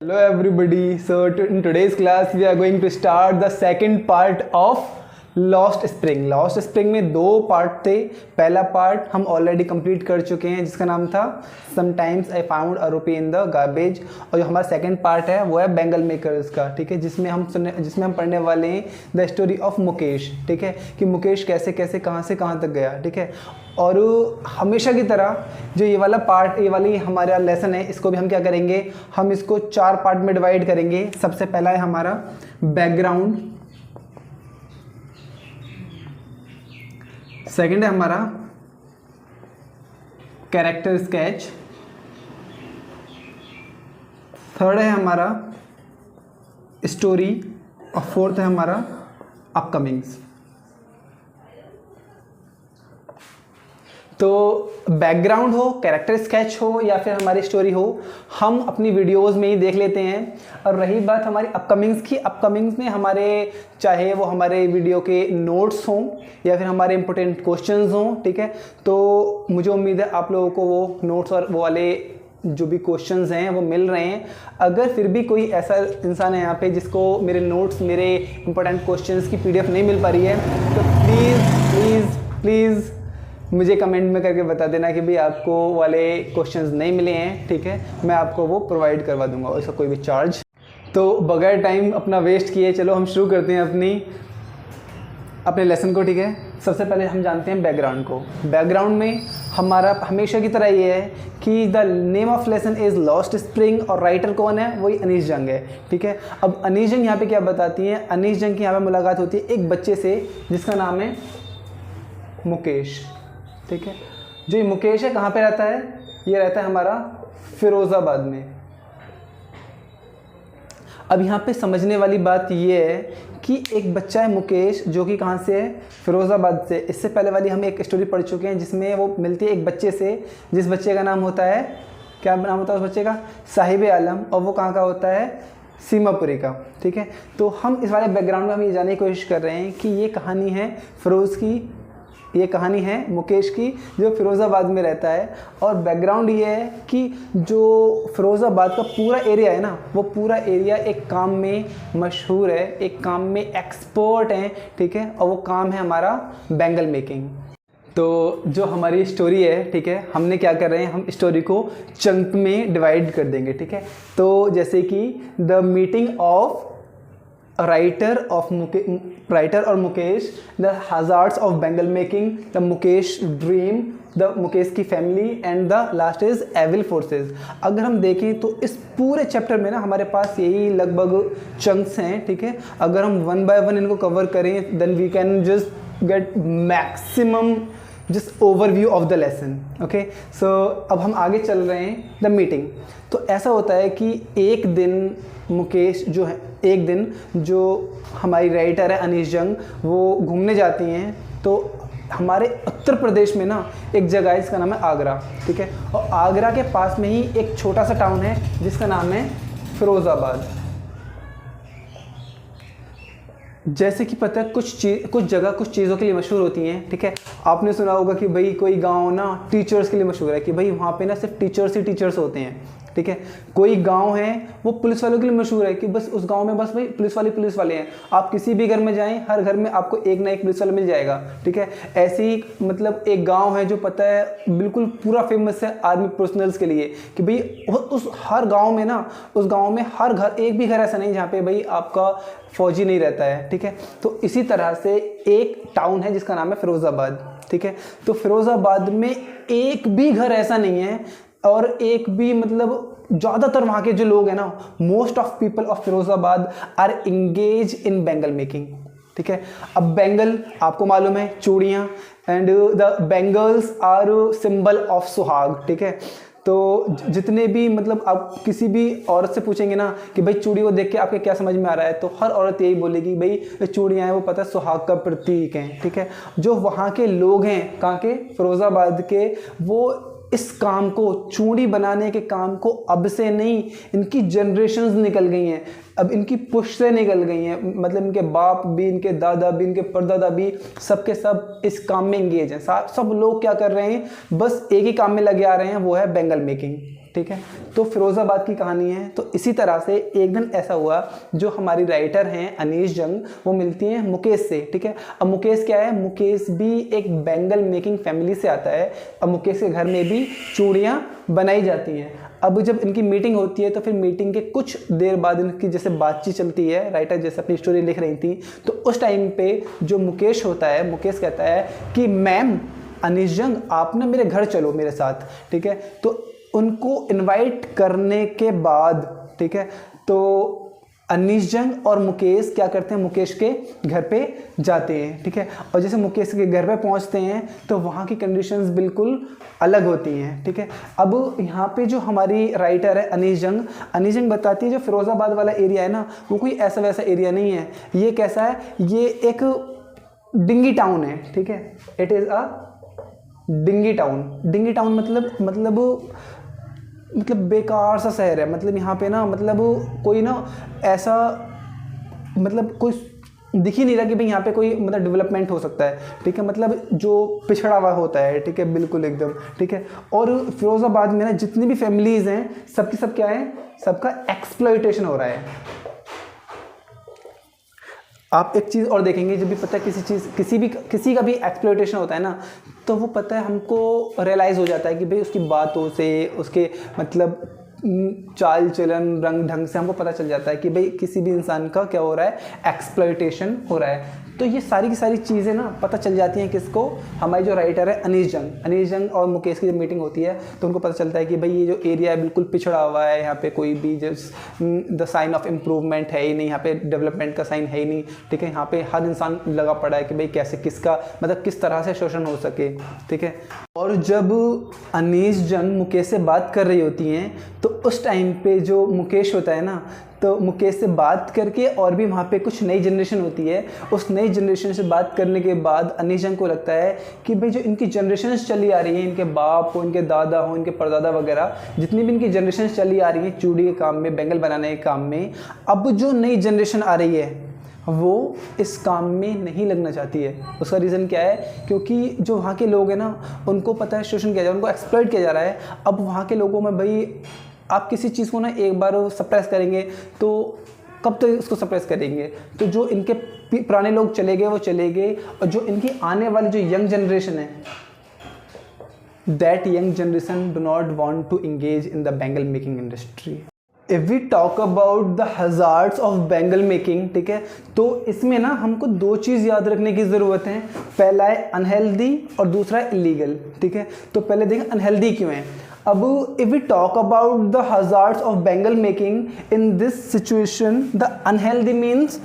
Hello everybody. So in today's class we are going to start the second part of lost spring. Lost spring में दो part थे। पहला part हम already complete कर चुके हैं जिसका नाम था sometimes I found a rupee in the garbage, और जो हमारा सेकंड पार्ट है वो है बेंगल मेकर्स का, ठीक है, जिसमें हम पढ़ने वाले हैं द स्टोरी ऑफ मुकेश, ठीक है, कि मुकेश कैसे कैसे कहाँ से कहाँ तक गया, ठीक है। और हमेशा की तरह जो ये वाली हमारा लेसन है, इसको भी हम क्या करेंगे, हम इसको 4 पार्ट में डिवाइड करेंगे। सबसे पहला है हमारा बैकग्राउंड, सेकंड है हमारा कैरेक्टर स्केच, थर्ड है हमारा स्टोरी, और फोर्थ है हमारा अपकमिंग्स। तो बैकग्राउंड हो, कैरेक्टर स्केच हो या फिर हमारी स्टोरी हो, हम अपनी वीडियोस में ही देख लेते हैं। और रही बात हमारी अपकमिंग्स की, अपकमिंग्स में हमारे चाहे वो हमारे वीडियो के नोट्स हों या फिर हमारे इंपॉर्टेंट क्वेश्चंस हों, ठीक है, तो मुझे उम्मीद है आप लोगों को वो नोट्स और वो वाले जो भी क्वेश्चंस हैं वो मिल रहे हैं। अगर फिर भी कोई ऐसा इंसान है यहाँ पे जिसको मेरे नोट्स, मेरे इंपॉर्टेंट क्वेश्चंस की PDF नहीं मिल पा रही है, तो प्लीज़ मुझे कमेंट में करके बता देना कि भाई आपको वाले क्वेश्चंस नहीं मिले हैं, ठीक है, मैं आपको वो प्रोवाइड करवा दूंगा, उसका कोई भी चार्ज। तो बगैर टाइम अपना वेस्ट किए चलो हम शुरू करते हैं अपने लेसन को, ठीक है। सबसे पहले हम जानते हैं बैकग्राउंड को। बैकग्राउंड में हमारा हमेशा की तरह ये है कि the name of lesson is lost spring, और राइटर कौन है, वही अनीश जंग है, ठीक है। अब अनीश जंग यहाँ पे क्या बताती हैं, अनीश जंग की यहाँ पे मुलाकात होती है एक बच्चे से जिसका नाम है मुकेश, ठीक है। जो ये मुकेश है कहाँ पे रहता है, ये रहता है हमारा फिरोज़ाबाद में। अब यहाँ पे समझने वाली बात ये है कि एक बच्चा है मुकेश जो कि कहाँ से है, फिरोज़ाबाद से। इससे पहले वाली हम एक स्टोरी पढ़ चुके हैं जिसमें वो मिलती है एक बच्चे से, जिस बच्चे का नाम होता है, क्या नाम होता है उस बच्चे का, साहिब आलम, और वो कहाँ का होता है, सीमापुरी का, ठीक है। तो हम इस वाले बैकग्राउंड में हम ये जानने की कोशिश कर रहे हैं कि ये कहानी है फिरोज़ की, ये कहानी है मुकेश की जो फिरोज़ाबाद में रहता है। और बैकग्राउंड ये है कि जो फिरोज़ाबाद का पूरा एरिया है ना, वो पूरा एरिया एक काम में मशहूर है, एक काम में एक्सपर्ट हैं, ठीक है, और वो काम है हमारा बेंगल मेकिंग। तो जो हमारी स्टोरी है, ठीक है, हमने क्या कर रहे हैं, हम स्टोरी को चंक में डिवाइड कर देंगे, ठीक है। तो जैसे कि द मीटिंग ऑफ राइटर और Mukesh, the hazards of bangle making, the Mukesh dream, the Mukesh की family, and the last is evil forces. अगर हम देखें तो इस पूरे चैप्टर में ना हमारे पास यही लगभग चंक्स हैं, ठीक है। अगर हम 1 बाय 1 इनको कवर करें then we can just get maximum just overview of the lesson, okay. So अब हम आगे चल रहे हैं द मीटिंग। तो ऐसा होता है कि एक दिन मुकेश जो है, एक दिन जो हमारी राइटर है अनीश जंग, वो घूमने जाती हैं। तो हमारे उत्तर प्रदेश में ना एक जगह है जिसका नाम है आगरा, ठीक है, और आगरा के पास में ही एक छोटा सा टाउन है जिसका नाम है फिरोज़ाबाद। जैसे कि पता है कुछ जगह कुछ चीज़ों के लिए मशहूर होती हैं, ठीक है। आपने सुना होगा कि भाई कोई गांव ना टीचर्स के लिए मशहूर है, कि भाई वहाँ पे ना सिर्फ टीचर्स ही टीचर्स होते हैं, ठीक है। कोई गांव है वो पुलिस वालों के लिए मशहूर है कि बस उस गांव में बस भाई पुलिस वाले हैं। आप किसी भी घर में जाएं, हर घर में आपको एक ना एक पुलिस वाला मिल जाएगा, ठीक है। ऐसे ही मतलब एक गांव है जो पता है बिल्कुल पूरा फेमस है आर्मी पर्सनल्स के लिए, कि भाई उस हर गांव में ना, उस गांव में हर घर, एक भी घर ऐसा नहीं जहाँ पे भाई आपका फौजी नहीं रहता है, ठीक है। तो इसी तरह से एक टाउन है जिसका नाम है फिरोज़ाबाद, ठीक है। तो फिरोज़ाबाद में एक भी घर ऐसा नहीं है, और एक भी मतलब ज़्यादातर वहाँ के जो लोग हैं ना, most of people of Firozabad are engage in bangle making, ठीक है। अब बेंगल आपको मालूम है चूड़ियाँ, and the bangles are symbol of suhag, ठीक है। तो जितने भी मतलब आप किसी भी औरत से पूछेंगे ना कि भाई चूड़ी को देख के आपके क्या समझ में आ रहा है, तो हर औरत यही बोलेगी भाई चूड़ियाँ हैं वो पता है सुहाग का प्रतीक हैं, ठीक है। जो वहाँ के लोग हैं, कहाँ के, फिरोज़ाबाद के, वो इस काम को, चूड़ी बनाने के काम को अब से नहीं, इनकी जनरेशन्स निकल गई हैं, अब इनकी पुश्तें निकल गई हैं, मतलब इनके बाप भी, इनके दादा भी, इनके परदादा भी, सब के सब इस काम में इंगेज हैं। सब लोग क्या कर रहे हैं, बस एक ही काम में लगे आ रहे हैं, वो है बेंगल मेकिंग। ठीक है। तो फिरोज़ाबाद की कहानी है। तो इसी तरह से एक दिन ऐसा हुआ, जो हमारी राइटर हैं अनीश जंग, वो मिलती हैं मुकेश से, ठीक है। अब मुकेश क्या है, मुकेश भी एक बैंगल मेकिंग फैमिली से आता है। अब मुकेश के घर में भी चूड़ियाँ बनाई जाती हैं। अब जब इनकी मीटिंग होती है तो फिर मीटिंग के कुछ देर बाद इनकी जैसे बातचीत चलती है, राइटर जैसे अपनी स्टोरी लिख रही थी, तो उस टाइम पे जो मुकेश होता है, मुकेश कहता है कि मैम अनीश जंग, आप ना मेरे घर चलो मेरे साथ, ठीक है। तो उनको इनवाइट करने के बाद, ठीक है, तो अनीश जंग और मुकेश क्या करते हैं, मुकेश के घर पे जाते हैं, ठीक है। और जैसे मुकेश के घर पे पहुंचते हैं तो वहाँ की कंडीशंस बिल्कुल अलग होती हैं, ठीक है। अब यहाँ पे जो हमारी राइटर है अनीश जंग बताती है जो फिरोज़ाबाद वाला एरिया है ना, वो कोई ऐसा वैसा एरिया नहीं है। ये कैसा है, ये एक डिंगी टाउन है, ठीक है। It is a dingy town मतलब बेकार सा शहर है। मतलब यहाँ पे ना, मतलब कोई ना ऐसा, मतलब कोई दिख ही नहीं रहा कि भाई यहाँ पे कोई मतलब डेवलपमेंट हो सकता है, ठीक है। मतलब जो पिछड़ा हुआ होता है, ठीक है, बिल्कुल एकदम, ठीक है। और फिरोज़ाबाद में ना जितनी भी फैमिलीज़ हैं, सबकी सब क्या है, सबका एक्सप्लॉयटेशन हो रहा है। आप एक चीज़ और देखेंगे, जब भी पता है किसी का भी एक्सप्लॉयटेशन होता है ना, तो वो पता है हमको रियलाइज़ हो जाता है कि भाई उसकी बातों से, उसके मतलब चाल चलन, रंग ढंग से हमको पता चल जाता है कि भाई किसी भी इंसान का क्या हो रहा है, एक्सप्लॉयटेशन हो रहा है। तो ये सारी की सारी चीज़ें ना पता चल जाती हैं किसको, हमारी जो राइटर है अनीश जंग और मुकेश की जब मीटिंग होती है तो उनको पता चलता है कि भाई ये जो एरिया है बिल्कुल पिछड़ा हुआ है, यहाँ पे कोई भी द साइन ऑफ इम्प्रूवमेंट है ही नहीं, यहाँ पे डेवलपमेंट का साइन है ही नहीं, ठीक है। यहाँ पे हर इंसान लगा पड़ा है कि भाई कैसे किसका मतलब किस तरह से शोषण हो सके, ठीक है। और जब अनीश जंग मुकेश से बात कर रही होती हैं तो उस टाइम पे जो मुकेश होता है ना, तो मुकेश से बात करके, और भी वहाँ पे कुछ नई जनरेशन होती है, उस नई जनरेशन से बात करने के बाद अनीश जंग को लगता है कि भाई जो इनकी जनरेशन चली आ रही है, इनके बाप हो, इनके दादा हो, इनके परदादा वगैरह, जितनी भी इनकी जनरेशन चली आ रही है चूड़ी के काम में, बैंगल बनाने के काम में, अब जो नई जनरेशन आ रही है वो इस काम में नहीं लगना चाहती है। उसका रीज़न क्या है, क्योंकि जो वहाँ के लोग हैं ना, उनको पता है शोषण किया जा रहा है, उनको एक्सप्लॉइट किया जा रहा है। अब वहाँ के लोगों में भाई आप किसी चीज़ को ना एक बार सप्रेस करेंगे तो कब तक इसको सप्रेस करेंगे। तो जो इनके पुराने लोग चले गए वो चले गए, और जो इनकी आने वाली जो यंग जनरेशन है, that young generation do not want to engage in the bangle making industry. If we talk about the hazards of bangle making, ठीक है, तो इसमें ना हमको दो चीज़ याद रखने की ज़रूरत है। पहला है अनहेल्दी और दूसरा है इलीगल, ठीक है। तो पहले देखें अनहेल्दी क्यों है। अब if we talk about the hazards of bangle making in this situation, the unhealthy means,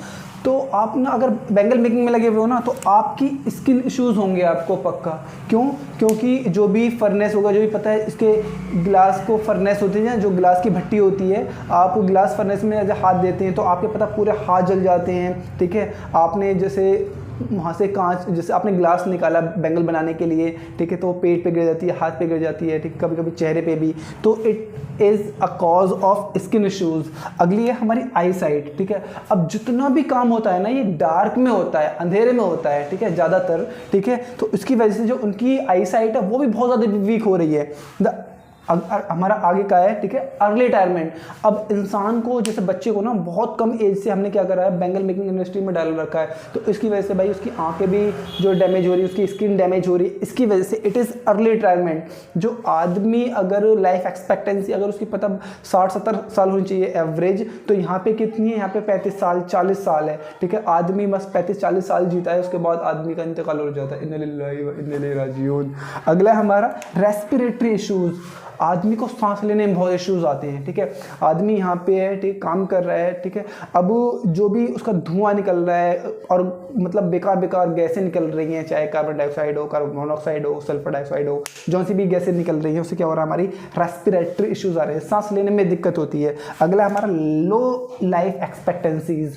तो आप ना अगर बैंगल मेकिंग में लगे हुए हो ना, तो आपकी स्किन इश्यूज़ होंगे आपको पक्का। क्यों? क्योंकि जो भी फर्नेस होगा, जो भी पता है इसके ग्लास को फर्नेस होती है, जो ग्लास की भट्टी होती है, आप ग्लास फर्नेस में जब हाथ देते हैं तो आपके पता पूरे हाथ जल जाते हैं, ठीक है। आपने जैसे वहाँ से कांच, जैसे आपने ग्लास निकाला बैंगल बनाने के लिए, ठीक है, तो पेट पे गिर जाती है, हाथ पे गिर जाती है, ठीक है, कभी कभी चेहरे पे भी, तो it is a cause of skin issues. अगली है हमारी आई साइट, ठीक है। अब जितना भी काम होता है ना, ये डार्क में होता है, अंधेरे में होता है, ठीक है, ज़्यादातर, ठीक है। तो इसकी वजह से जो उनकी आई साइट है वो भी बहुत ज़्यादा वीक हो रही है। हमारा आगे का है, ठीक है, अर्ली रिटायरमेंट। अब इंसान को, जैसे बच्चे को ना बहुत कम एज से हमने क्या करा है, बैंगल मेकिंग इंडस्ट्री में डाल रखा है, तो इसकी वजह से भाई उसकी आंखें भी जो डैमेज हो रही है, उसकी स्किन डैमेज हो रही है, इसकी वजह से इट इज़ अर्ली रिटायरमेंट। जो आदमी अगर लाइफ एक्सपेक्टेंसी अगर उसकी पता 60-70 साल होनी चाहिए एवरेज, तो यहाँ पे कितनी है, यहाँ पे 35 साल 40 साल है, ठीक है। आदमी बस 35-40 साल जीता है, उसके बाद आदमी का इंतकाल हो जाता है। इन्ना लिल्लाहि व इन्ना इलैहि राजिऊन। अगला है हमारा रेस्पिरेटरी इशूज़। आदमी को सांस लेने में बहुत इश्यूज आते हैं, ठीक है। आदमी यहाँ पे है, ठीक, काम कर रहा है, ठीक है। अब जो भी उसका धुआं निकल रहा है और मतलब बेकार गैसें निकल रही हैं, चाहे कार्बन डाइऑक्साइड हो, कार्बन मोनोऑक्साइड हो, सल्फर डाइऑक्साइड हो, जो सी भी गैसें निकल रही हैं, उससे क्या हो रहा है, हमारी रेस्पिरेटरी इश्यूज आ रहे हैं, सांस लेने में दिक्कत होती है। अगला हमारा लो लाइफ एक्सपेक्टेंसीज।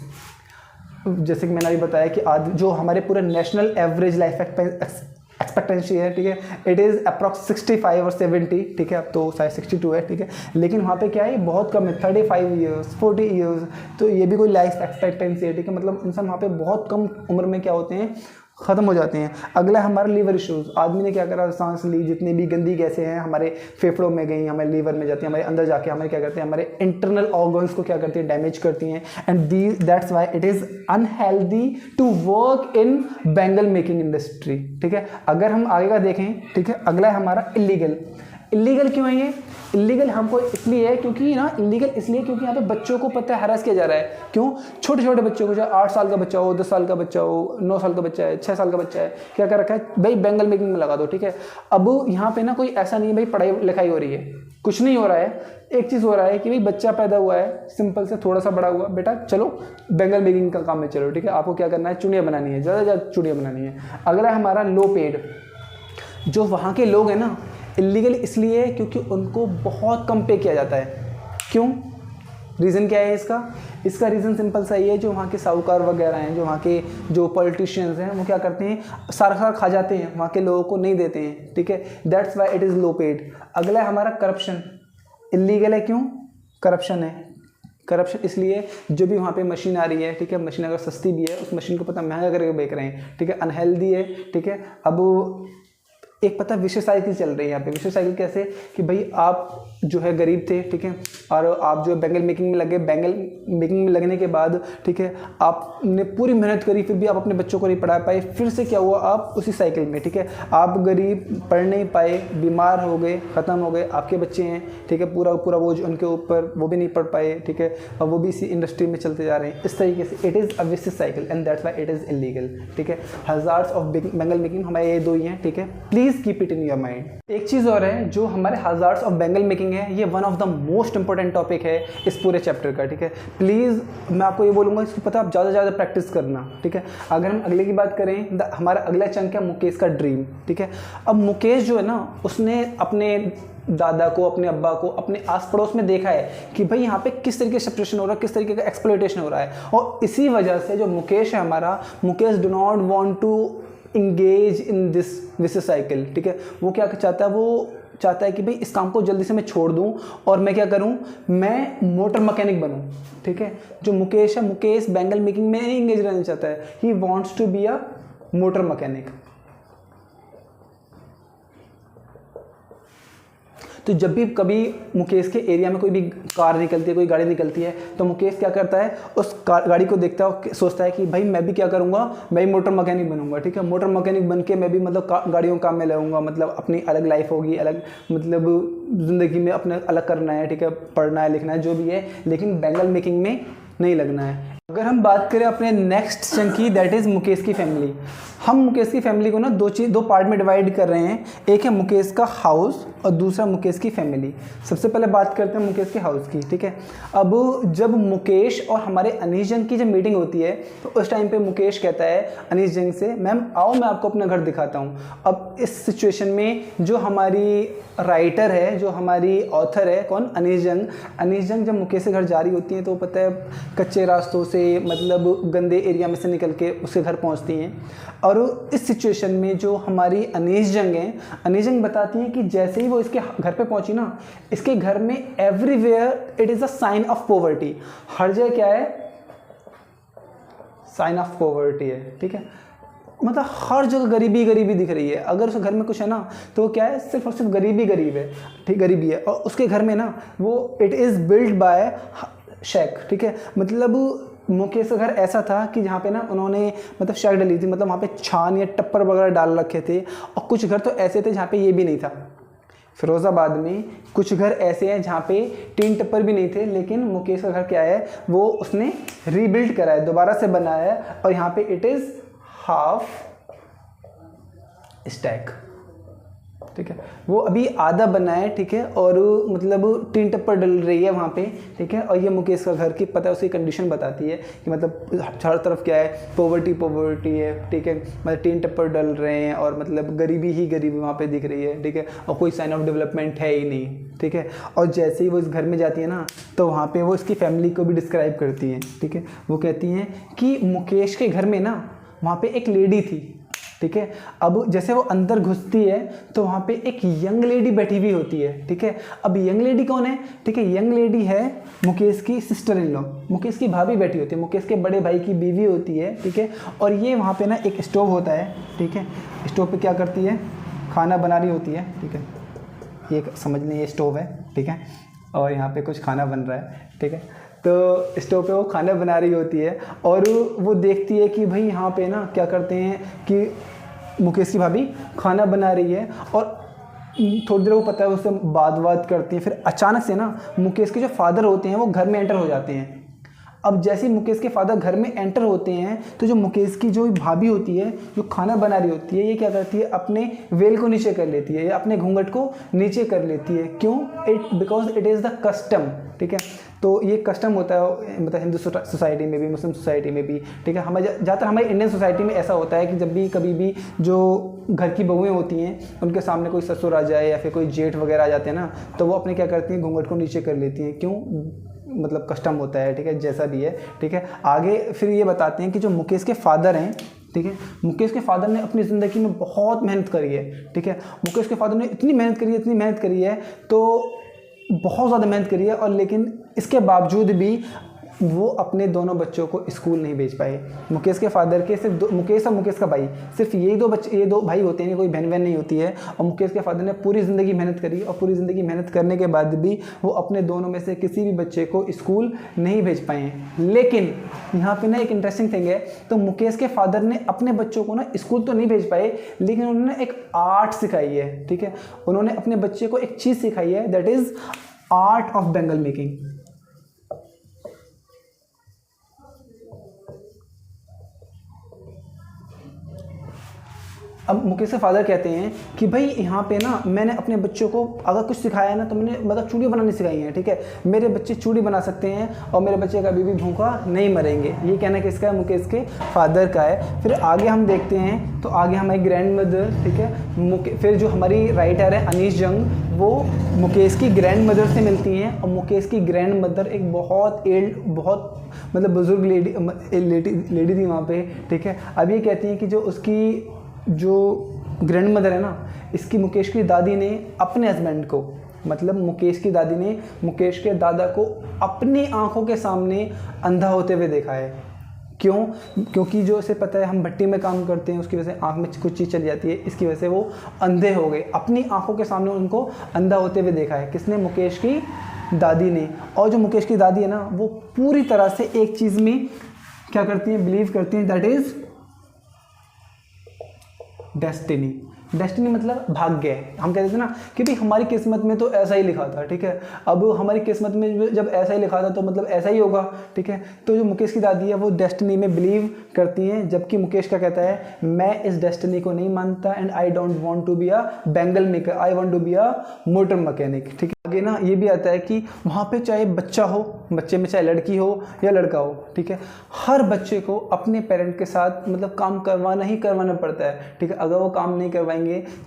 जैसे कि मैंने अभी बताया कि आज जो हमारे पूरे नेशनल एवरेज लाइफ एक्सपेक्टेंसी है, ठीक है, इट इज़ अप्रॉक्स 65 और 70, ठीक है। अब तो शायद 62 है, ठीक है, लेकिन वहाँ पे क्या है, बहुत कम है, 35 ईयर्स 40 ईयर्स, तो ये भी कोई लाइफ एक्सपेक्टेंसी है, ठीक है। मतलब इंसान वहाँ पे बहुत कम उम्र में क्या होते हैं, ख़त्म हो जाते हैं। अगला हमारा लीवर इश्यूज़, आदमी ने क्या करा, सांस ली, जितनी भी गंदी गैसें हैं हमारे फेफड़ों में गई, हमारे लीवर में जाती हैं, हमारे अंदर जाके हमारे क्या करते हैं, हमारे इंटरनल ऑर्गन्स को क्या करती है, डैमेज करती हैं। And that's why it is unhealthy to work in bangle making industry. ठीक है, अगर हम आगे का देखें, ठीक है, अगला है हमारा इलीगल। इलीगल क्यों है ये? इलीगल हमको इसलिए है क्योंकि ना, इलीगल इसलिए क्योंकि यहाँ पे बच्चों को पता है हरास किया जा रहा है। क्यों? छोटे छोटे बच्चों को, चाहे 8 साल का बच्चा हो, 10 साल का बच्चा हो, 9 साल का बच्चा है, 6 साल का बच्चा है, क्या कर रखा है भाई, बैंगल मेकिंग में लगा दो। ठीक है, अब यहाँ पे ना कोई ऐसा नहीं है भाई पढ़ाई लिखाई हो रही है, कुछ नहीं हो रहा है। एक चीज़ हो रहा है कि भाई बच्चा पैदा हुआ है, सिंपल से थोड़ा सा बड़ा हुआ, बेटा चलो बैंगल मेकिंग का काम में चलो। ठीक है, आपको क्या करना है, चूड़ियाँ बनानी है, ज़्यादा से ज़्यादा चूड़ियाँ बनानी है। अगला है हमारा लो पेड। जो वहाँ के लोग हैं ना, इलीगल इसलिए है क्योंकि उनको बहुत कम पे किया जाता है। क्यों? रीज़न क्या है इसका? इसका रीज़न सिंपल सा ये है, जो वहाँ के साहूकार वगैरह हैं, जो वहाँ के जो पॉलिटिशियंस हैं, वो क्या करते हैं, सारा खा जाते हैं, वहाँ के लोगों को नहीं देते हैं। ठीक है, that's why it is low paid. अगला है हमारा करप्शन। इलीगल है क्यों? करप्शन है। करप्शन इसलिए, जो भी वहाँ पे मशीन आ रही है, ठीक है, मशीन अगर सस्ती भी है, उस मशीन को पता महंगा करके बेच रहे हैं। ठीक है, अनहेल्दी है। ठीक है, अब एक पता विशेष साइकिल चल रही है यहाँ पे। विशेष साइकिल कैसे कि भाई आप जो है गरीब थे, ठीक है, और आप जो है बैंगल मेकिंग में लगे, बैंगल मेकिंग में लगने के बाद, ठीक है, आपने पूरी मेहनत करी, फिर भी आप अपने बच्चों को नहीं पढ़ा पाए। फिर से क्या हुआ, आप उसी साइकिल में, ठीक है, आप गरीब, पढ़ नहीं पाए, बीमार हो गए, ख़त्म हो गए, आपके बच्चे हैं, ठीक है, पूरा पूरा बोझ उनके ऊपर, वो भी नहीं पढ़ पाए। ठीक है, और वो भी इसी इंडस्ट्री में चलते जा रहे हैं। इस तरीके से it is a vicious cycle and that's why it is illegal. ठीक है, हज़ार्ड्स ऑफ बैंगल मेकिंग हमारे ये 2 ही हैं। ठीक है, please keep it in your mind. एक चीज़ और है, जो हमारे हज़ार्ड्स ऑफ बैंगल मेकिंग है, ये one of the most important topic है इस पूरे चैप्टर का। ठीक है, प्लीज़ मैं आपको ये बोलूँगा, इसको पता आप ज़्यादा से ज़्यादा प्रैक्टिस करना। ठीक है, अगर हम अगले की बात करें, हमारा अगला चंक है मुकेश का ड्रीम। ठीक है, अब मुकेश जो है ना, उसने अपने दादा को, अपने अब्बा को, अपने आस पड़ोस में देखा है कि भाई यहाँ पे किस तरीके से सेपरेशन हो रहा है, किस तरीके का एक्सप्लॉयटेशन हो रहा है। और इसी वजह से जो मुकेश है हमारा, Mukesh do not want to engage in this vicious cycle. ठीक है, वो क्या चाहता है, वो चाहता है कि भाई इस काम को जल्दी से मैं छोड़ दूं और मैं क्या करूं, मैं मोटर मैकेनिक बनूं। ठीक है, जो मुकेश है, मुकेश बैंगल मेकिंग में इंगेज रहना चाहता है। He wants to be a motor mechanic. तो जब भी कभी मुकेश के एरिया में कोई भी कार निकलती है, कोई गाड़ी निकलती है, तो मुकेश क्या करता है, उस गाड़ी को देखता है, सोचता है कि भाई मैं भी क्या करूँगा, मैं भी मोटर मैकेनिक बनूंगा। ठीक है, मोटर मैकेनिक बन के मैं भी मतलब गाड़ियों के काम में लगूंगा, मतलब अपनी अलग लाइफ होगी, अलग मतलब ज़िंदगी में अपने अलग करना है। ठीक है, पढ़ना है, लिखना है, जो भी है, लेकिन बैंगल मेकिंग में नहीं लगना है। अगर हम बात करें अपने नेक्स्ट चंक की, दैट इज़ मुकेश की फैमिली। हम मुकेश की फैमिली को ना दो पार्ट में डिवाइड कर रहे हैं। एक है मुकेश का हाउस और दूसरा मुकेश की फैमिली। सबसे पहले बात करते हैं मुकेश के हाउस की। ठीक है, अब जब मुकेश और हमारे अनीश जंग की जब मीटिंग होती है, तो उस टाइम पे मुकेश कहता है अनीश जंग से, मैम आओ मैं आपको अपना घर दिखाता हूँ। अब इस सिचुएशन में जो हमारी राइटर है, जो हमारी ऑथर है, कौन, अनीश जंग। अनीश जंग जब मुकेश के घर जा रही होती हैं, तो पता है कच्चे रास्तों से, मतलब गंदे एरिया में से निकल के उसके घर पहुँचती हैं। और इस सिचुएशन में जो हमारी अनीश जंग है, अनीश जंग बताती है कि जैसे ही वो इसके घर पे पहुंची ना, इसके घर में everywhere it is a sign of poverty. हर जगह क्या है, साइन ऑफ पॉवर्टी है। ठीक है, मतलब हर जगह गरीबी गरीबी दिख रही है। अगर उसके घर में कुछ है ना, तो क्या है, सिर्फ और सिर्फ गरीबी गरीब है। ठीक, गरीबी है। और उसके घर में ना, वो it is build by Sheikh. ठीक है, मतलब मुकेश का घर ऐसा था कि जहाँ पे ना उन्होंने मतलब शेक डली थी, मतलब वहाँ पे छान या टप्पर वगैरह डाल रखे थे। और कुछ घर तो ऐसे थे जहाँ पे ये भी नहीं था। फिरोज़ाबाद में कुछ घर ऐसे हैं जहाँ पे टीन टप्पर भी नहीं थे, लेकिन मुकेश का घर क्या है, वो उसने रीबिल्ड करा है, दोबारा से बनाया है। और यहाँ पे इट इज़ हाफ स्टैक। ठीक है, वो अभी आधा बना है। ठीक है, और मतलब टीन टप्पर डल रही है वहाँ पे। ठीक है, और ये मुकेश का घर की पता है, उसकी कंडीशन बताती है कि मतलब हर तरफ क्या है, पॉवर्टी है। ठीक है, मतलब टीन टप्पर डल रहे हैं और मतलब गरीबी ही गरीबी वहाँ पे दिख रही है। ठीक है, और कोई साइन ऑफ डेवलपमेंट है ही नहीं। ठीक है, और जैसे ही वो इस घर में जाती है ना, तो वहाँ पे वो इसकी फैमिली को भी डिस्क्राइब करती हैं। ठीक है, वो कहती हैं कि मुकेश के घर में ना, वहाँ पे एक लेडी थी, ठीक है। अब जैसे वो अंदर घुसती है तो वहाँ पे एक यंग लेडी बैठी हुई होती है, ठीक है। अब यंग लेडी कौन है, ठीक है, यंग लेडी है मुकेश की सिस्टर इन लॉ, मुकेश की भाभी बैठी होती है, मुकेश के बड़े भाई की बीवी होती है, ठीक है। और ये वहाँ पे ना एक स्टोव होता है, ठीक है। स्टोव पे क्या करती है, खाना बना रही होती है, ठीक है। ये समझ लें ये स्टोव है, ठीक है, और यहाँ पे कुछ खाना बन रहा है, ठीक है। तो स्टोव पे वो खाना बना रही होती है और वो देखती है कि भाई यहाँ पे ना क्या करते हैं कि मुकेश की भाभी खाना बना रही है, और थोड़ी देर वो पता है उससे बात करती हैं। फिर अचानक से ना मुकेश के जो फादर होते हैं वो घर में एंटर हो जाते हैं। अब जैसे ही मुकेश के फादर घर में एंटर होते हैं तो जो मुकेश की जो भाभी होती है जो खाना बना रही होती है, ये क्या करती है, अपने वेल को नीचे कर लेती है या अपने घूंघट को नीचे कर लेती है। क्यों, because it is the custom, ठीक है। तो ये कस्टम होता है, मतलब हिंदू सोसाइटी में भी, मुस्लिम सोसाइटी में भी, ठीक है। हमारे ज़्यादातर हमारे इंडियन सोसाइटी में ऐसा होता है कि जब भी कभी भी जो घर की बहुएँ होती हैं उनके सामने कोई ससुर आ जाए या फिर कोई जेठ वगैरह आ जाते हैं ना, तो वो अपने क्या करती हैं, घूंघट को नीचे कर लेती हैं। क्यों, मतलब कस्टम होता है, ठीक है, जैसा भी है, ठीक है। आगे फिर ये बताते हैं कि जो मुकेश के फादर हैं, ठीक है, मुकेश के फादर ने अपनी ज़िंदगी में बहुत मेहनत करी है, ठीक है। मुकेश के फादर ने इतनी मेहनत करी है तो बहुत ज़्यादा मेहनत करी है, और लेकिन इसके बावजूद भी वो अपने दोनों बच्चों को स्कूल नहीं भेज पाए। मुकेश के फादर के सिर्फ मुकेश और मुकेश का भाई, सिर्फ यही दो बच्चे, ये दो भाई होते हैं, कोई बहन नहीं होती है। और मुकेश के फादर ने पूरी ज़िंदगी मेहनत करी, और पूरी ज़िंदगी मेहनत करने के बाद भी वो अपने दोनों में से किसी भी बच्चे को स्कूल नहीं भेज पाए हैं। लेकिन यहाँ पे ना एक इंटरेस्टिंग थिंग है, तो मुकेश के फादर ने अपने बच्चों को ना स्कूल तो नहीं भेज पाए, लेकिन उन्होंने एक आर्ट सिखाई है, ठीक है। उन्होंने अपने बच्चे को एक चीज़ सिखाई है, that is art of bangle making. अब मुकेश के फादर कहते हैं कि भाई यहाँ पे ना मैंने अपने बच्चों को अगर कुछ सिखाया है ना, तो मैंने मतलब चूड़ी बनानी सिखाई है, ठीक है। मेरे बच्चे चूड़ी बना सकते हैं और मेरे बच्चे कभी भी भूखा नहीं मरेंगे। ये कहना किसका है, मुकेश के फादर का है। फिर आगे हम देखते हैं, तो आगे हमारी ग्रैंड मदर, ठीक है, फिर जो हमारी राइटर है अनीश जंग, वो मुकेश की ग्रैंड मदर से मिलती हैं। और मुकेश की ग्रैंड मदर एक बहुत मतलब बुजुर्ग लेडी थी वहाँ पे, ठीक है। अब ये कहती हैं कि जो उसकी जो ग्रैंड मदर है ना, इसकी मुकेश की दादी ने अपने हस्बैंड को, मतलब मुकेश की दादी ने मुकेश के दादा को अपनी आंखों के सामने अंधा होते हुए देखा है। क्यों, क्योंकि जो उसे पता है हम भट्टी में काम करते हैं, उसकी वजह से आँख में कुछ चीज़ चली जाती है, इसकी वजह से वो अंधे हो गए। अपनी आंखों के सामने उनको अंधा होते हुए देखा है, किसने, मुकेश की दादी ने। और जो मुकेश की दादी है ना, वो पूरी तरह से एक चीज़ में क्या करती हैं, बिलीव करती हैं, दैट इज़ डेस्टिनी मतलब भाग्य। हम कहते थे ना कि भाई हमारी किस्मत में तो ऐसा ही लिखा था, ठीक है। अब हमारी किस्मत में जब ऐसा ही लिखा था तो मतलब ऐसा ही होगा, ठीक है। तो जो मुकेश की दादी है वो डेस्टिनी में बिलीव करती हैं, जबकि मुकेश क्या कहता है, मैं इस डेस्टिनी को नहीं मानता, and I don't want to be a bangle maker, I want to be a motor mechanic, ठीक है। आगे ना ये भी आता है कि वहाँ पे चाहे बच्चा हो, बच्चे में चाहे लड़की हो या लड़का हो, ठीक है, हर बच्चे को अपने पेरेंट के साथ मतलब काम करवाना पड़ता है, ठीक है। अगर वो काम नहीं करवाएंगे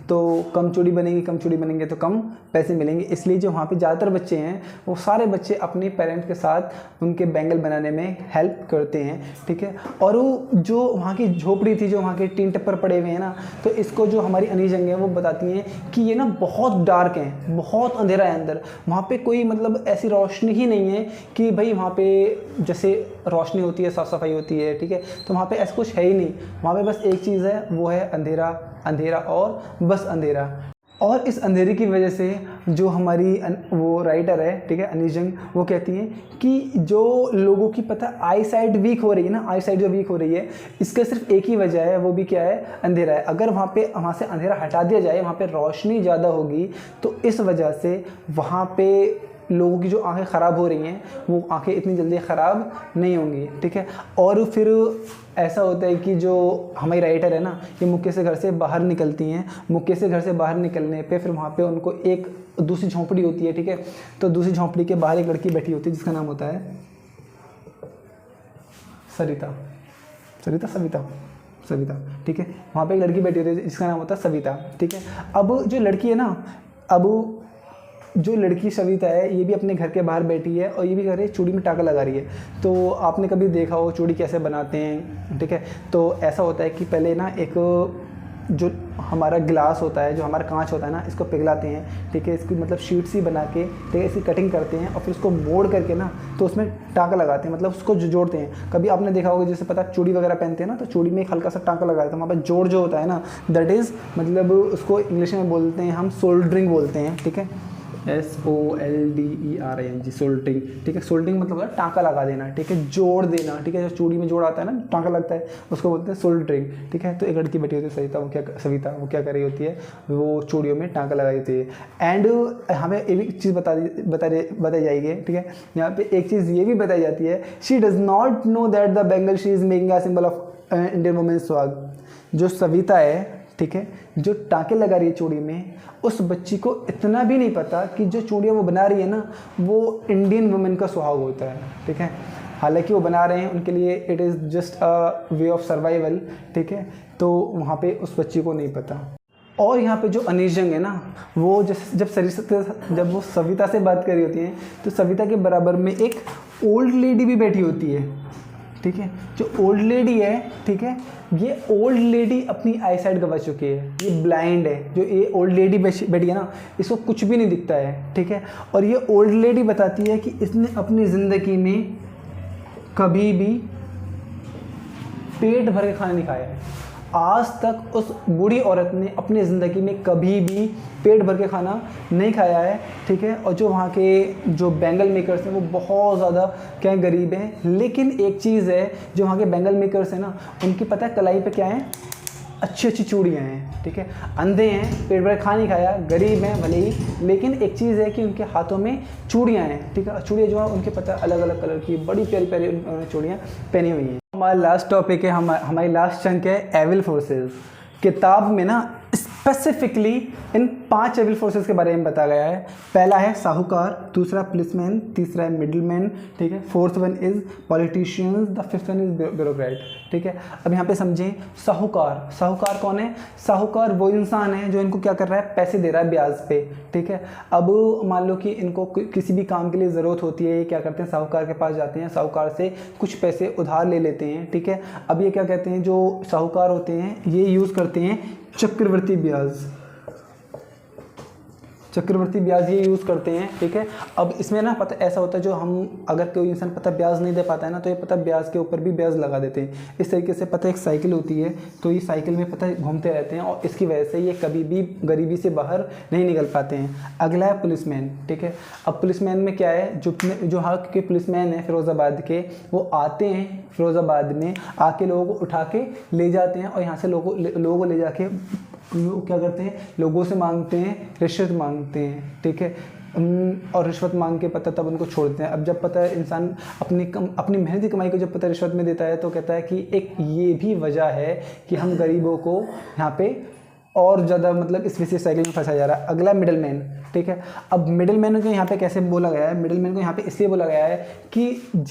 तो कम चूड़ी बनेंगे तो कम पैसे मिलेंगे। इसलिए जो वहाँ पे ज़्यादातर बच्चे हैं वो सारे बच्चे अपने पेरेंट के साथ उनके बैंगल बनाने में हेल्प करते हैं, ठीक है। और वो जो वहाँ की झोपड़ी थी, जो वहाँ के टीन टप्पर पड़े हुए हैं ना, तो इसको जो हमारी अनीश जंग है वो बताती हैं कि ये ना बहुत डार्क है, बहुत अंधेरा है अंदर, वहाँ पे कोई मतलब ऐसी रोशनी ही नहीं है कि भाई वहाँ पे जैसे रोशनी होती है, साफ सफाई होती है, ठीक है। तो वहाँ पे ऐसा कुछ है ही नहीं, वहाँ पे बस एक चीज़ है, वो है अंधेरा और बस अंधेरा। और इस अंधेरे की वजह से जो हमारी वो राइटर है, ठीक है, अनीश जंग, वो कहती हैं कि जो लोगों की पता आई साइट वीक हो रही है ना, आई साइट जो वीक हो रही है, इसका सिर्फ एक ही वजह है, वो भी क्या है, अंधेरा है। अगर वहाँ से अंधेरा हटा दिया जाए, वहाँ पे रोशनी ज़्यादा होगी, तो इस वजह से वहाँ पे लोगों की जो आंखें ख़राब हो रही हैं वो आंखें इतनी जल्दी ख़राब नहीं होंगी, ठीक है। और फिर ऐसा होता है कि जो हमारी राइटर है ना, ये मुकेश से घर से बाहर निकलती हैं। मुकेश से घर से बाहर निकलने पे फिर वहाँ पे उनको एक दूसरी झोंपड़ी होती है, ठीक है। तो दूसरी झोंपड़ी के बाहर एक लड़की बैठी होती है जिसका नाम होता है सविता, ठीक है। वहाँ पे एक लड़की बैठी होती है जिसका नाम होता है सविता, ठीक है। अब जो लड़की है ना, अब जो लड़की सविता है, ये भी अपने घर के बाहर बैठी है और ये भी घर चूड़ी में टाँका लगा रही है। तो आपने कभी देखा हो चूड़ी कैसे बनाते हैं, ठीक है। तो ऐसा होता है कि पहले ना एक जो हमारा गिलास होता है, जो हमारा कांच होता है ना, इसको पिघलाते हैं, ठीक है, इसकी मतलब शीट्स ही बना के, ठीक है, इसकी कटिंग करते हैं और फिर उसको मोड़ करके ना तो उसमें टाँका लगाते हैं, मतलब उसको जोड़ते हैं। कभी आपने देखा होगा जैसे पता चूड़ी वगैरह पहनते हैं ना, तो चूड़ी में एक हल्का सा टाँका लगाते हैं, वहाँ पर जोड़ जो होता है ना, दैट इज़ मतलब उसको इंग्लिश में बोलते हैं हम सोल्डरिंग बोलते हैं, ठीक है, SOLDERING, सोल्डरिंग, ठीक है। सोल्डरिंग मतलब होता है टाँका लगा देना, ठीक है, जोड़ देना, ठीक है, जो चूड़ी में जोड़ आता है ना, टाँका लगता है, उसको बोलते हैं सोल्डरिंग, ठीक है। तो एक लड़की बैठी होती है सविता, वो क्या कर रही होती है, वो चूड़ियों में टाँका लगाई होती है। एंड हमें एक भी चीज़ बताई जाएगी, ठीक है, यहाँ पे एक चीज़ ये भी बताई जाती है, she does not know that the bangle she is making a symbol of Indian women's suhag. जो सविता है, ठीक है, जो टाँके लगा रही है चूड़ी में, उस बच्ची को इतना भी नहीं पता कि जो चूड़ियाँ वो बना रही है ना, वो इंडियन वुमेन का सुहाग होता है, ठीक है। हालांकि वो बना रहे हैं, उनके लिए it is just a way of survival, ठीक है, तो वहाँ पे उस बच्ची को नहीं पता। और यहाँ पे जो अनीशजंग है ना, वो जब वो सविता से बात कर रही होती है, तो सविता के बराबर में एक ओल्ड लेडी भी बैठी होती है, ठीक है। जो ओल्ड लेडी है, ठीक है, ये ओल्ड लेडी अपनी आई साइट गंवा चुकी है, ये ब्लाइंड है। जो ये ओल्ड लेडी बैठी है ना, इसको कुछ भी नहीं दिखता है, ठीक है। और ये ओल्ड लेडी बताती है कि इसने अपनी ज़िंदगी में कभी भी पेट भर के खाना नहीं खाया है। आज तक उस बूढ़ी औरत ने अपनी ज़िंदगी में कभी भी पेट भर के खाना नहीं खाया है, ठीक है। और जो वहाँ के जो बैंगल मेकर्स हैं वो बहुत ज़्यादा क्या गरीब हैं, लेकिन एक चीज़ है, जो वहाँ के बैंगल मेकर्स हैं ना, उनकी पता है कलाई पे क्या है, अच्छी अच्छी चूड़ियाँ हैं, ठीक है। अंधे हैं, पेट भर खा नहीं खाया, गरीब हैं भले ही, लेकिन एक चीज़ है कि उनके हाथों में चूड़ियाँ हैं, ठीक है। चूड़ियाँ जो है उनके पता अलग अलग कलर की बड़ी प्यारी प्यारी चूड़ियाँ पहनी हुई हैं। हमारा लास्ट टॉपिक है, हमारी लास्ट चंक है एविल फोर्सेस। किताब में ना स्पेसिफिकली इन 5 एविल फोर्सेस के बारे में बताया गया है। पहला है साहूकार, दूसरा पुलिसमैन, तीसरा है मिडलमैन, ठीक है, fourth one is politicians, the fifth one is bureaucrat, ठीक है। अब यहाँ पे समझें साहूकार। साहूकार कौन है? साहूकार वो इंसान है जो इनको क्या कर रहा है, पैसे दे रहा है ब्याज पे, ठीक है। अब मान लो कि इनको किसी भी काम के लिए ज़रूरत होती है, ये क्या करते हैं, साहूकार के पास जाते हैं, साहूकार से कुछ पैसे उधार ले लेते हैं, ठीक है। अब ये क्या कहते हैं, जो साहूकार होते हैं ये यूज़ करते हैं चक्रवर्ती ब्याज, चक्रवर्ती ब्याज ये यूज़ करते हैं, ठीक है। अब इसमें ना पता ऐसा होता है, जो हम अगर कोई इंसान पता ब्याज नहीं दे पाता है ना, तो ये पता ब्याज के ऊपर भी ब्याज लगा देते हैं। इस तरीके से पता एक साइकिल होती है, तो ये साइकिल में पता घूमते रहते हैं, और इसकी वजह से ये कभी भी गरीबी से बाहर नहीं निकल पाते हैं। अगला है पुलिसमैन, ठीक है। अब पुलिसमैन में क्या है, जो हाँ के पुलिसमैन हैं फिरोज़ाबाद के, वो आते हैं फिरोज़ाबाद में, आके लोगों को उठा के ले जाते हैं, और यहाँ से लोगों को ले जाके लोग क्या करते हैं, लोगों से मांगते हैं, रिश्वत मांगते हैं, ठीक है। और रिश्वत मांग के पता तब उनको छोड़ते हैं। अब जब पता है इंसान अपनी मेहनती कमाई को जब पता रिश्वत में देता है, तो कहता है कि एक ये भी वजह है कि हम गरीबों को यहाँ पे और ज़्यादा मतलब इस विशेष साइकिल में फंसा जा रहा है। अगला मिडिल मैन, ठीक है। अब मिडिल मैन को यहाँ पे कैसे बोला गया है, मिडिल मैन को यहाँ पे इसलिए बोला गया है कि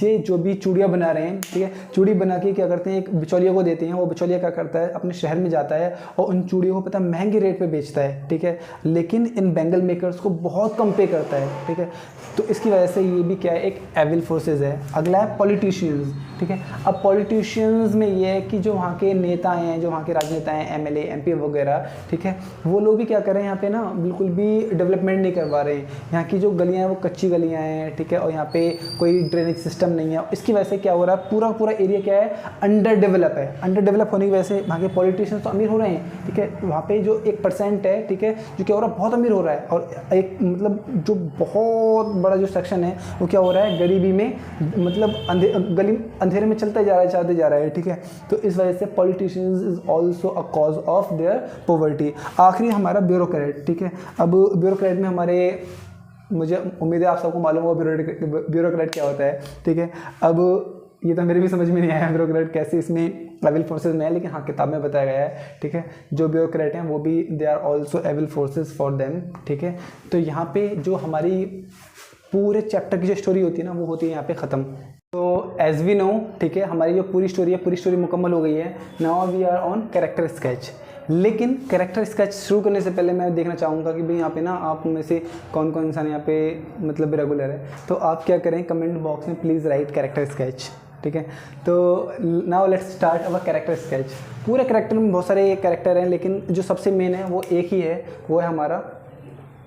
ये जो भी चूड़ियाँ बना रहे हैं, ठीक है, चूड़ी बना के क्या करते हैं, एक बिचौलिया को देते हैं, वो बिचौलिया क्या करता है, अपने शहर में जाता है और उन चूड़ियों को पता महंगे रेट पर बेचता है, ठीक है, लेकिन इन बैंगल मेकर्स को बहुत कम पे करता है, ठीक है। तो इसकी वजह से ये भी क्या है, एक एविल फोर्सेज है। अगला है पॉलिटिशियंस, ठीक है। अब पॉलिटिशियंस में ये है कि जो वहाँ के नेता हैं, जो वहाँ के राजनेता हैं, MLA MP वगैरह, ठीक है, वो लोग भी क्या कर रहे हैं यहाँ पे ना, बिल्कुल भी डेवलपमेंट नहीं करवा रहे हैं। यहाँ की जो गलियाँ हैं वो कच्ची गलियाँ हैं, ठीक है, और यहाँ पे कोई ड्रेनेज सिस्टम नहीं है। इसकी वजह से क्या हो रहा है, पूरा एरिया क्या है, अंडर डेवलप है। अंडर डेवलप होने की वजह से वहाँ के पॉलिटिशियंस तो अमीर हो रहे हैं, ठीक है। वहाँ पे जो 1% है, ठीक है, जो क्या हो रहा है, बहुत अमीर हो रहा है, और एक मतलब जो बहुत बड़ा जो सेक्शन है वो क्या हो रहा है, गरीबी में मतलब अंधेरे में चलते जा रहा है, ठीक है। तो इस वजह से politicians is also a cause of their poverty. आखिरी हमारा ब्यूरोक्रेट, ठीक है। अब ब्यूरोक्रेट में मुझे उम्मीद है आप सबको मालूम होगा ब्यूरोक्रेट क्या होता है, ठीक है। अब ये तो मेरे भी समझ में नहीं आया ब्यूरोक्रेट कैसे इसमें एविल फोर्सेज में है, लेकिन हाँ किताब में बताया गया है, ठीक है। जो ब्यूरोक्रेट हैं वो भी they are also evil forces for them, ठीक है। तो यहाँ पे जो हमारी पूरे चैप्टर की जो स्टोरी होती है ना, वो होती है यहाँ पे ख़त्म। तो एज वी नो, ठीक है, हमारी जो पूरी स्टोरी मुकम्मल हो गई है। Now we are on character sketch. लेकिन कैरेक्टर स्केच शुरू करने से पहले मैं देखना चाहूँगा कि भाई यहाँ पे ना आप में से कौन कौन इंसान यहाँ पे मतलब रेगुलर है। तो आप क्या करें, कमेंट बॉक्स में प्लीज़ राइट कैरेक्टर स्केच। ठीक है। तो now let's start our character sketch. पूरे कैरेक्टर में बहुत सारे कैरेक्टर हैं, लेकिन जो सबसे मेन है वो एक ही है, वो है हमारा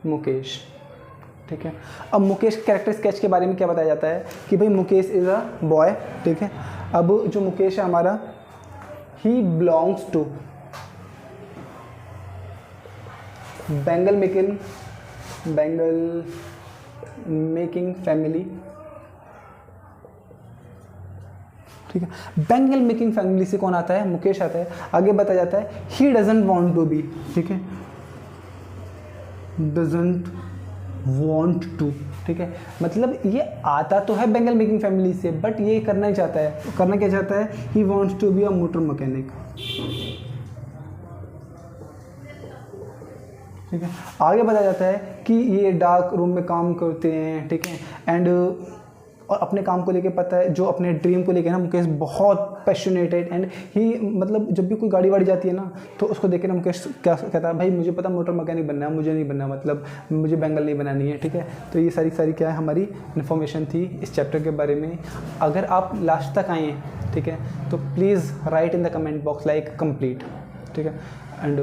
मुकेश, ठीक है। अब मुकेश कैरेक्टर स्केच के बारे में क्या बताया जाता है कि भाई मुकेश इज़ अ बॉय, ठीक है। अब जो मुकेश है हमारा, he belongs to bangle making family, ठीक है। बेंगल मेकिंग फैमिली से कौन आता है? मुकेश आता है। आगे बताया जाता है he doesn't want to be, ठीक है, डजंट वांट टू, ठीक है। मतलब ये आता तो है बेंगल मेकिंग फैमिली से, बट ये करना ही चाहता है। करना क्या चाहता है? He wants to be a motor mechanic, ठीक है। आगे बताया जाता है कि ये डार्क रूम में काम करते हैं, ठीक है। एंड और अपने काम को लेके पता है, जो अपने ड्रीम को लेके ना मुकेश बहुत पैशनेटेड, एंड ही मतलब जब भी कोई गाड़ी वाड़ी जाती है ना तो उसको देख के ना मुकेश क्या कहता है, भाई मुझे पता मोटर मैकेनिक बनना है, मुझे नहीं बनना, मतलब मुझे बेंगल नहीं बनानी है, ठीक है। तो ये सारी क्या है हमारी इन्फॉर्मेशन थी इस चैप्टर के बारे में। अगर आप लास्ट तक आए हैं, ठीक है, तो please write in the comment box like complete, ठीक है। एंड